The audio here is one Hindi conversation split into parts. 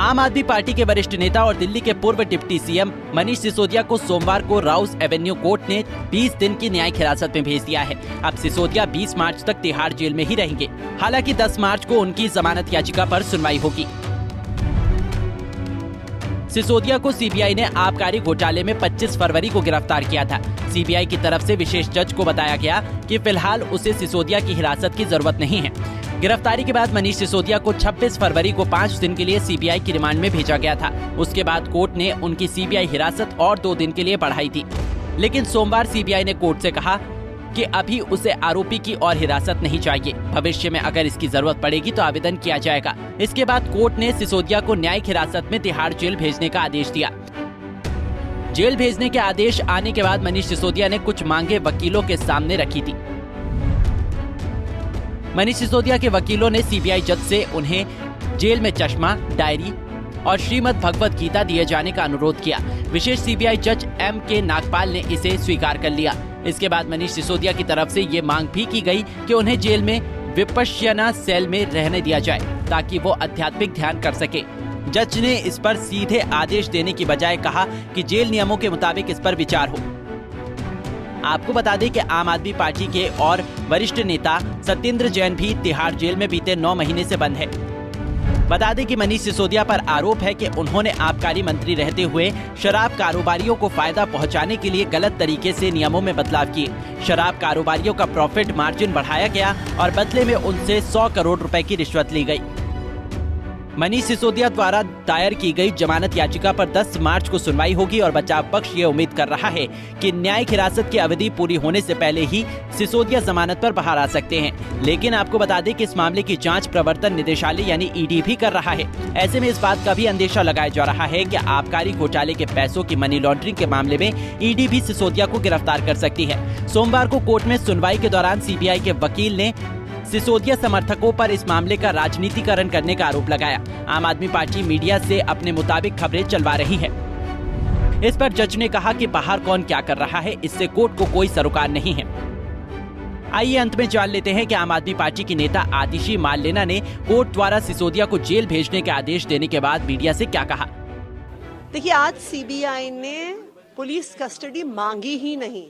आम आदमी पार्टी के वरिष्ठ नेता और दिल्ली के पूर्व डिप्टी सीएम मनीष सिसोदिया को सोमवार को राउस एवेन्यू कोर्ट ने 20 दिन की न्यायिक हिरासत में भेज दिया है। अब सिसोदिया 20 मार्च तक तिहाड़ जेल में ही रहेंगे। हालांकि 10 मार्च को उनकी जमानत याचिका पर सुनवाई होगी। सिसोदिया को सीबीआई ने आबकारी घोटाले में 25 फरवरी को गिरफ्तार किया था। सीबीआई की तरफ से विशेष जज को बताया गया कि फिलहाल उसे सिसोदिया की हिरासत की जरूरत नहीं है। गिरफ्तारी के बाद मनीष सिसोदिया को 26 फरवरी को 5 दिन के लिए सीबीआई की रिमांड में भेजा गया था। उसके बाद कोर्ट ने उनकी सीबीआई हिरासत और 2 दिन के लिए बढ़ाई थी, लेकिन सोमवार सीबीआई ने कोर्ट से कहा कि अभी उसे आरोपी की और हिरासत नहीं चाहिए। भविष्य में अगर इसकी जरूरत पड़ेगी तो आवेदन किया जाएगा। इसके बाद कोर्ट ने सिसोदिया को न्यायिक हिरासत में तिहाड़ जेल भेजने का आदेश दिया। जेल भेजने के आदेश आने के बाद मनीष सिसोदिया ने कुछ मांगे वकीलों के सामने रखी थी। मनीष सिसोदिया के वकीलों ने सीबीआई जज से उन्हें जेल में चश्मा, डायरी और श्रीमद् भगवत गीता दिए जाने का अनुरोध किया। विशेष सीबीआई जज M.K. नागपाल ने इसे स्वीकार कर लिया। इसके बाद मनीष सिसोदिया की तरफ से ये मांग भी की गई कि उन्हें जेल में विपश्यना सेल में रहने दिया जाए ताकि वो आध्यात्मिक ध्यान कर सके। जज ने इस पर सीधे आदेश देने की बजाय कहा कि जेल नियमों के मुताबिक इस पर विचार हो। आपको बता दें कि आम आदमी पार्टी के और वरिष्ठ नेता सत्येंद्र जैन भी तिहाड़ जेल में बीते 9 महीने से बंद है। बता दें कि मनीष सिसोदिया पर आरोप है कि उन्होंने आबकारी मंत्री रहते हुए शराब कारोबारियों को फायदा पहुंचाने के लिए गलत तरीके से नियमों में बदलाव किए। शराब कारोबारियों का प्रॉफिट मार्जिन बढ़ाया गया और बदले में उनसे 100 करोड़ रुपए की रिश्वत ली गई। मनीष सिसोदिया द्वारा दायर की गई जमानत याचिका पर 10 मार्च को सुनवाई होगी और बचाव पक्ष ये उम्मीद कर रहा है कि न्यायिक हिरासत की अवधि पूरी होने से पहले ही सिसोदिया जमानत पर बाहर आ सकते हैं। लेकिन आपको बता दें कि इस मामले की जांच प्रवर्तन निदेशालय यानी ईडी भी कर रहा है। ऐसे में इस बात का भी अंदेशा लगाया जा रहा है कि आबकारी घोटाले के पैसों की मनी लॉन्ड्रिंग के मामले में ईडी भी सिसोदिया को गिरफ्तार कर सकती है। सोमवार को कोर्ट में सुनवाई के दौरान सीबीआई के वकील ने सिसोदिया समर्थकों पर इस मामले का राजनीतिकरण करने का आरोप लगाया। आम आदमी पार्टी मीडिया से अपने मुताबिक खबरें चलवा रही है। इस पर जज ने कहा कि बाहर कौन क्या कर रहा है, इससे कोर्ट को कोई सरोकार नहीं है। आइए अंत में जान लेते हैं कि आम आदमी पार्टी की नेता आतिशी मार्लेना ने कोर्ट द्वारा सिसोदिया को जेल भेजने के आदेश देने के बाद मीडिया से क्या कहा। देखिए, आज सीबीआई ने पुलिस कस्टडी मांगी ही नहीं।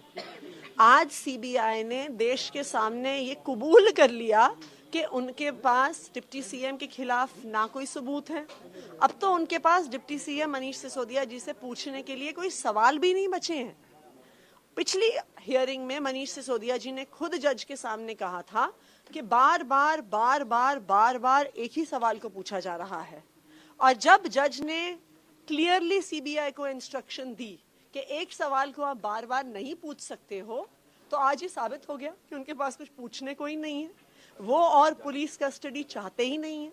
आज सीबीआई ने देश के सामने ये कबूल कर लिया कि उनके पास डिप्टी सीएम के खिलाफ ना कोई सबूत है। अब तो उनके पास डिप्टी सीएम मनीष सिसोदिया जी से पूछने के लिए कोई सवाल भी नहीं बचे हैं। पिछली हियरिंग में मनीष सिसोदिया जी ने खुद जज के सामने कहा था कि बार बार एक ही सवाल को पूछा जा रहा है। और जब जज ने क्लियरली सीबीआई को इंस्ट्रक्शन दी कि एक सवाल को आप बार बार नहीं पूछ सकते हो, तो आज ये साबित हो गया कि उनके पास कुछ पूछने को ही नहीं है। वो और पुलिस कस्टडी चाहते ही नहीं है।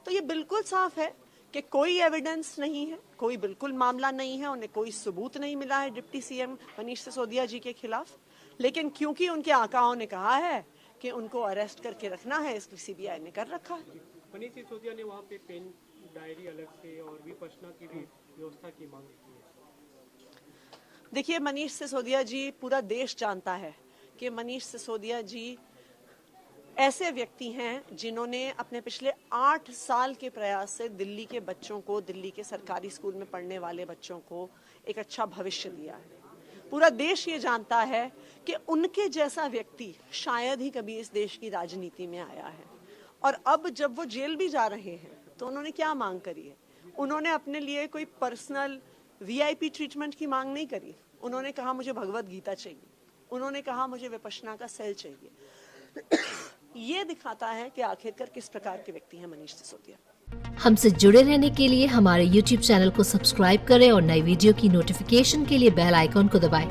तो ये बिल्कुल साफ है कि कोई एविडेंस नहीं है, कोई बिल्कुल मामला नहीं है, उन्हें कोई सबूत नहीं मिला है डिप्टी सीएम मनीष सिसोदिया जी के खिलाफ। लेकिन क्योंकि उनके आकाओं ने कहा है कि उनको अरेस्ट करके रखना है, इसलिए सीबीआई ने कर रखा है। मनीष सिसोदिया ने वहाँ पे पेन डायरी अलग से और विपश्यना की भी व्यवस्था की मांग की है। देखिए, मनीष सिसोदिया जी, पूरा देश जानता है कि मनीष सिसोदिया जी ऐसे व्यक्ति हैं जिन्होंने अपने पिछले 8 साल के प्रयास से दिल्ली के बच्चों को, दिल्ली के सरकारी स्कूल में पढ़ने वाले बच्चों को एक अच्छा भविष्य दिया है। पूरा देश ये जानता है कि उनके जैसा व्यक्ति शायद ही कभी इस देश की राजनीति में आया है। और अब जब वो जेल भी जा रहे हैं तो उन्होंने क्या मांग करी है? उन्होंने अपने लिए कोई पर्सनल वीआईपी ट्रीटमेंट की मांग नहीं करी। उन्होंने कहा मुझे भगवत गीता चाहिए, उन्होंने कहा मुझे विपश्यना का सेल चाहिए। ये दिखाता है कि आखिरकार किस प्रकार के व्यक्ति हैं मनीष सिसोदिया। हमसे जुड़े रहने के लिए हमारे YouTube चैनल को सब्सक्राइब करें और नई वीडियो की नोटिफिकेशन के लिए बेल आइकॉन को दबाएं।